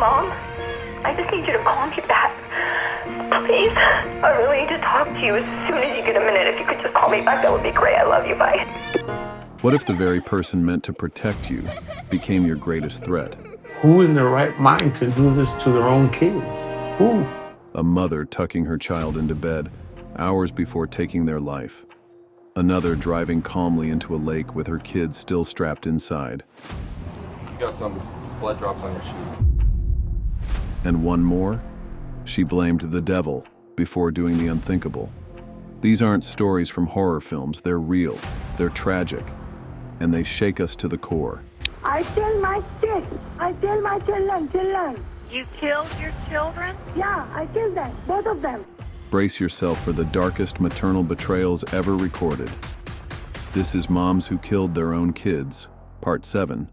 Mom, I just need you to call me back. Please. I really need to talk to you as soon as you get a minute. If you could just call me back, that would be great. I love you. Bye. What if the very person meant to protect you became your greatest threat? Who in their right mind could do this to their own kids? Who? A mother tucking her child into bed hours before taking their life. Another driving calmly into a lake with her kids still strapped inside. You got some blood drops on your shoes. And one more? She blamed the devil before doing the unthinkable. These aren't stories from horror films. They're real, they're tragic, and they shake us to the core. I tell my kids, I tell my children. You killed your children? Yeah, I killed them, both of them. Brace yourself for the darkest maternal betrayals ever recorded. This is Moms Who Killed Their Own Kids, Part 7.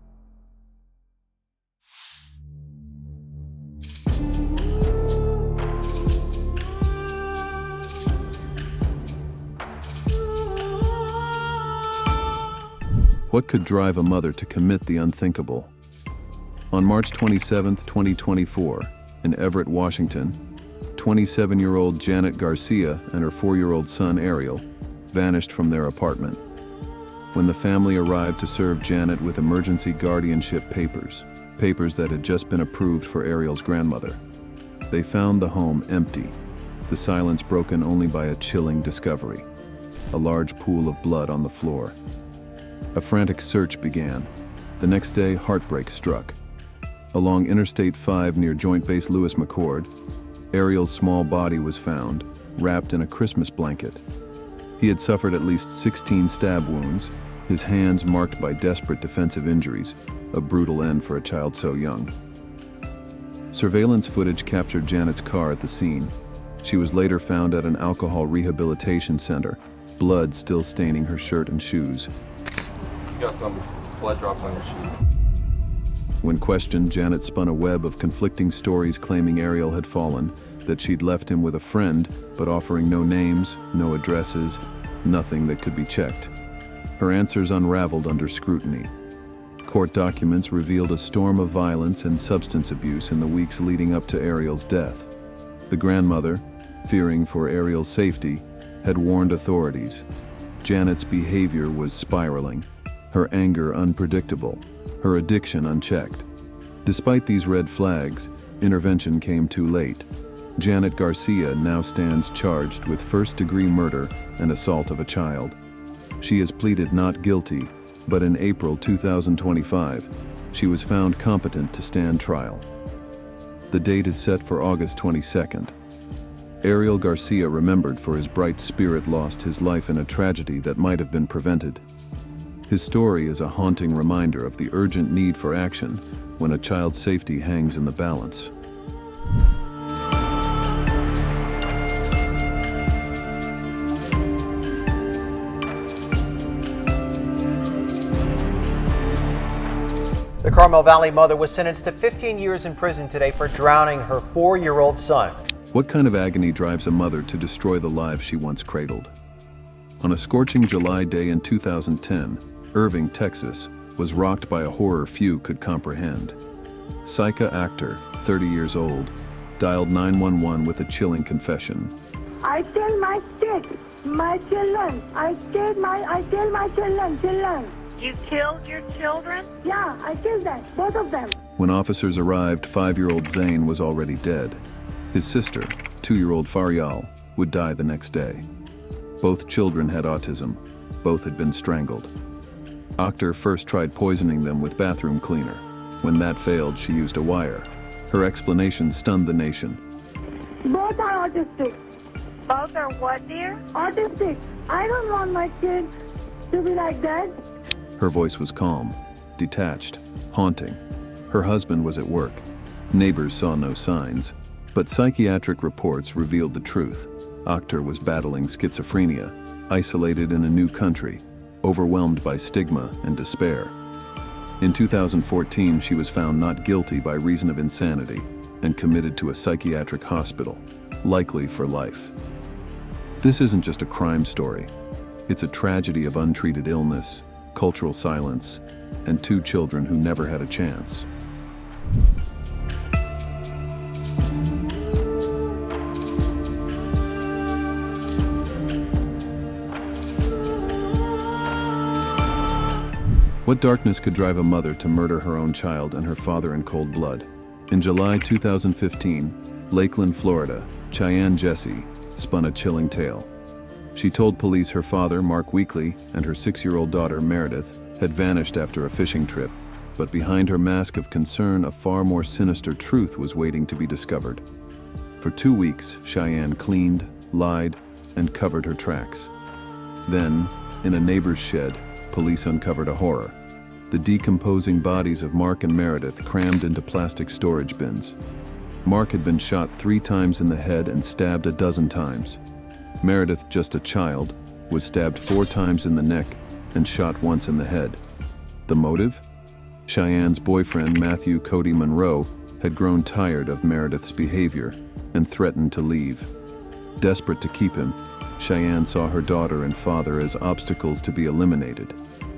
What could drive a mother to commit the unthinkable? On March 27, 2024, in Everett, Washington, 27-year-old Janet Garcia and her 4-year-old son Ariel vanished from their apartment. When the family arrived to serve Janet with emergency guardianship papers that had just been approved for Ariel's grandmother, they found the home empty, the silence broken only by a chilling discovery: a large pool of blood on the floor. A frantic search began. The next day, heartbreak struck. Along Interstate 5 near Joint Base Lewis McChord, Ariel's small body was found, wrapped in a Christmas blanket. He had suffered at least 16 stab wounds, his hands marked by desperate defensive injuries, a brutal end for a child so young. Surveillance footage captured Janet's car at the scene. She was later found at an alcohol rehabilitation center, blood still staining her shirt and shoes. You got some blood drops on your shoes. When questioned, Janet spun a web of conflicting stories claiming Ariel had fallen, that she'd left him with a friend, but offering no names, no addresses, nothing that could be checked. Her answers unraveled under scrutiny. Court documents revealed a storm of violence and substance abuse in the weeks leading up to Ariel's death. The grandmother, fearing for Ariel's safety, had warned authorities. Janet's behavior was spiraling, her anger unpredictable, her addiction unchecked. Despite these red flags, intervention came too late. Janet Garcia now stands charged with first-degree murder and assault of a child. She has pleaded not guilty, but in April 2025, she was found competent to stand trial. The date is set for August 22nd. Ariel Garcia, remembered for his bright spirit, lost his life in a tragedy that might have been prevented. His story is a haunting reminder of the urgent need for action when a child's safety hangs in the balance. The Carmel Valley mother was sentenced to 15 years in prison today for drowning her 4-year-old son. What kind of agony drives a mother to destroy the lives she once cradled? On a scorching July day in 2010, Irving, Texas, was rocked by a horror few could comprehend. Saiqa Akhter, 30 years old, dialed 911 with a chilling confession. I tell my kids, my children, I tell my children. You killed your children? Yeah, I killed them, both of them. When officers arrived, 5-year-old Zain was already dead. His sister, 2-year-old Faryal, would die the next day. Both children had autism. Both had been strangled. Akhter first tried poisoning them with bathroom cleaner. When that failed, she used a wire. Her explanation stunned the nation. Both are autistic. Both are what, dear? Autistic. I don't want my kids to be like that. Her voice was calm, detached, haunting. Her husband was at work. Neighbors saw no signs. But psychiatric reports revealed the truth. Akhter was battling schizophrenia, isolated in a new country, overwhelmed by stigma and despair. In 2014, she was found not guilty by reason of insanity and committed to a psychiatric hospital, likely for life. This isn't just a crime story. It's a tragedy of untreated illness, cultural silence, and 2 children who never had a chance. What darkness could drive a mother to murder her own child and her father in cold blood? In July 2015, Lakeland, Florida, Cheyanne Jessie spun a chilling tale. She told police her father, Mark Weekly, and her 6-year-old daughter, Meredith, had vanished after a fishing trip, but behind her mask of concern, a far more sinister truth was waiting to be discovered. For 2 weeks, Cheyanne cleaned, lied, and covered her tracks. Then, in a neighbor's shed, police uncovered a horror: the decomposing bodies of Mark and Meredith crammed into plastic storage bins. Mark had been shot 3 times in the head and stabbed a dozen times. Meredith, just a child, was stabbed 4 times in the neck and shot once in the head. The motive? Cheyanne's boyfriend, Matthew Cody Monroe, had grown tired of Meredith's behavior and threatened to leave. Desperate to keep him, Cheyanne saw her daughter and father as obstacles to be eliminated.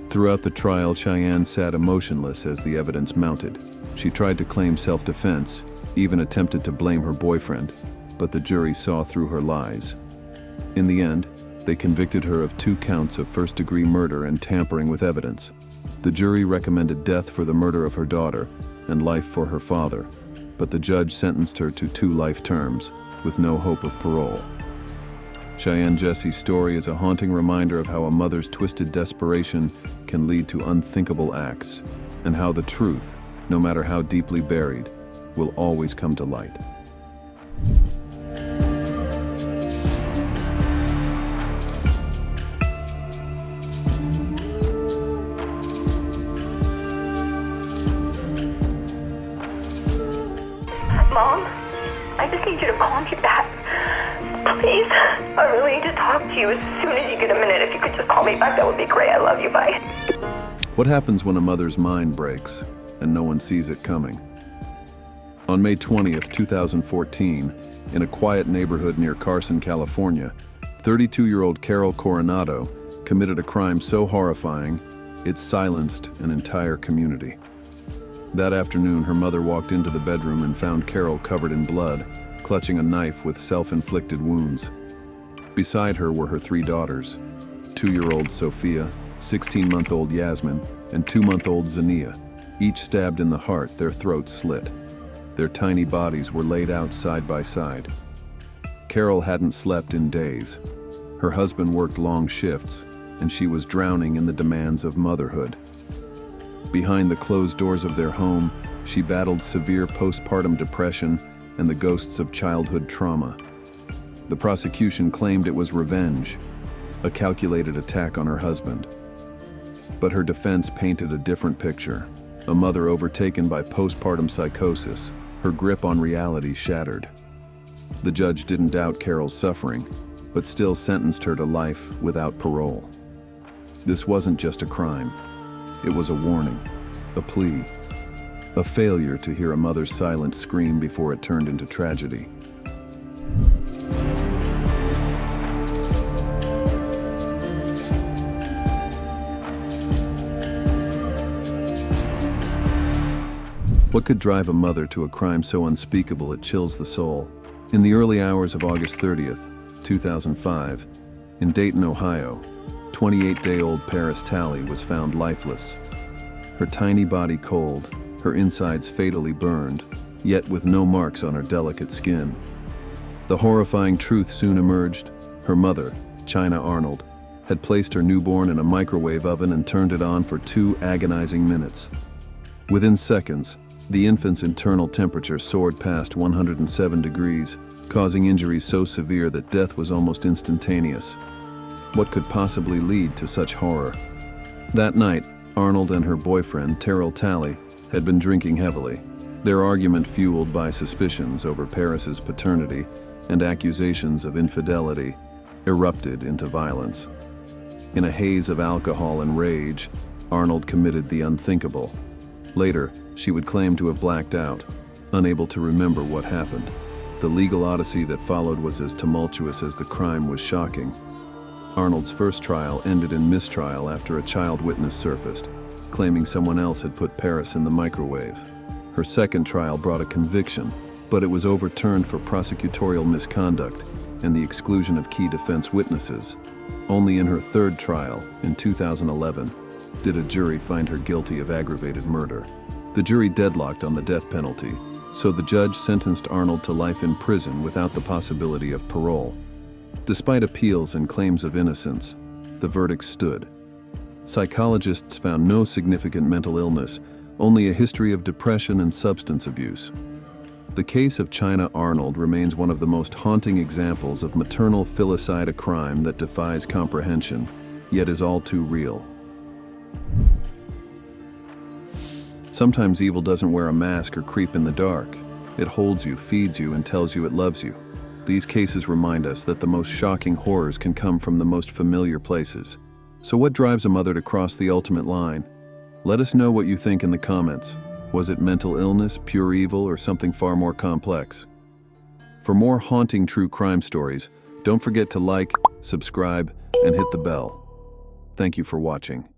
Throughout the trial, Cheyanne sat emotionless as the evidence mounted. She tried to claim self-defense, even attempted to blame her boyfriend, but the jury saw through her lies. In the end, they convicted her of 2 counts of first-degree murder and tampering with evidence. The jury recommended death for the murder of her daughter and life for her father, but the judge sentenced her to 2 life terms, with no hope of parole. Cheyanne Jessie's story is a haunting reminder of how a mother's twisted desperation can lead to unthinkable acts, and how the truth, no matter how deeply buried, will always come to light. Mom, I just need you to call me back. Please. I really need to talk to you as soon as you get a minute. If you could just call me back, that would be great. I love you. Bye. What happens when a mother's mind breaks and no one sees it coming? On May 20th, 2014, in a quiet neighborhood near Carson, California, 32-year-old Carol Coronado committed a crime so horrifying, it silenced an entire community. That afternoon, her mother walked into the bedroom and found Carol covered in blood, clutching a knife with self-inflicted wounds. Beside her were her 3 daughters, 2-year-old Sophia, 16-month-old Yasmin, and 2-month-old Zania, each stabbed in the heart, their throats slit. Their tiny bodies were laid out side by side. Carol hadn't slept in days. Her husband worked long shifts, and she was drowning in the demands of motherhood. Behind the closed doors of their home, she battled severe postpartum depression and the ghosts of childhood trauma. The prosecution claimed it was revenge, a calculated attack on her husband. But her defense painted a different picture: a mother overtaken by postpartum psychosis, her grip on reality shattered. The judge didn't doubt Carol's suffering, but still sentenced her to life without parole. This wasn't just a crime. It was a warning, a plea, a failure to hear a mother's silent scream before it turned into tragedy. What could drive a mother to a crime so unspeakable it chills the soul? In the early hours of August 30th, 2005, in Dayton, Ohio, 28-day-old Paris Talley was found lifeless. Her tiny body cold, her insides fatally burned, yet with no marks on her delicate skin. The horrifying truth soon emerged. Her mother, China Arnold, had placed her newborn in a microwave oven and turned it on for 2 agonizing minutes. Within seconds, the infant's internal temperature soared past 107 degrees, causing injuries so severe that death was almost instantaneous. What could possibly lead to such horror? That night, Arnold and her boyfriend, Carol Talley, had been drinking heavily. Their argument, fueled by suspicions over Paris's paternity and accusations of infidelity, erupted into violence. In a haze of alcohol and rage, Arnold committed the unthinkable. Later, she would claim to have blacked out, unable to remember what happened. The legal odyssey that followed was as tumultuous as the crime was shocking. Arnold's first trial ended in mistrial after a child witness surfaced, claiming someone else had put Paris in the microwave. Her second trial brought a conviction, but it was overturned for prosecutorial misconduct and the exclusion of key defense witnesses. Only in her third trial, in 2011, did a jury find her guilty of aggravated murder. The jury deadlocked on the death penalty, so the judge sentenced Arnold to life in prison without the possibility of parole. Despite appeals and claims of innocence, the verdict stood. Psychologists found no significant mental illness, only a history of depression and substance abuse. The case of China Arnold remains one of the most haunting examples of maternal filicide, a crime that defies comprehension, yet is all too real. Sometimes evil doesn't wear a mask or creep in the dark. It holds you, feeds you, and tells you it loves you. These cases remind us that the most shocking horrors can come from the most familiar places. So what drives a mother to cross the ultimate line? Let us know what you think in the comments. Was it mental illness, pure evil, or something far more complex? For more haunting true crime stories, don't forget to like, subscribe, and hit the bell. Thank you for watching.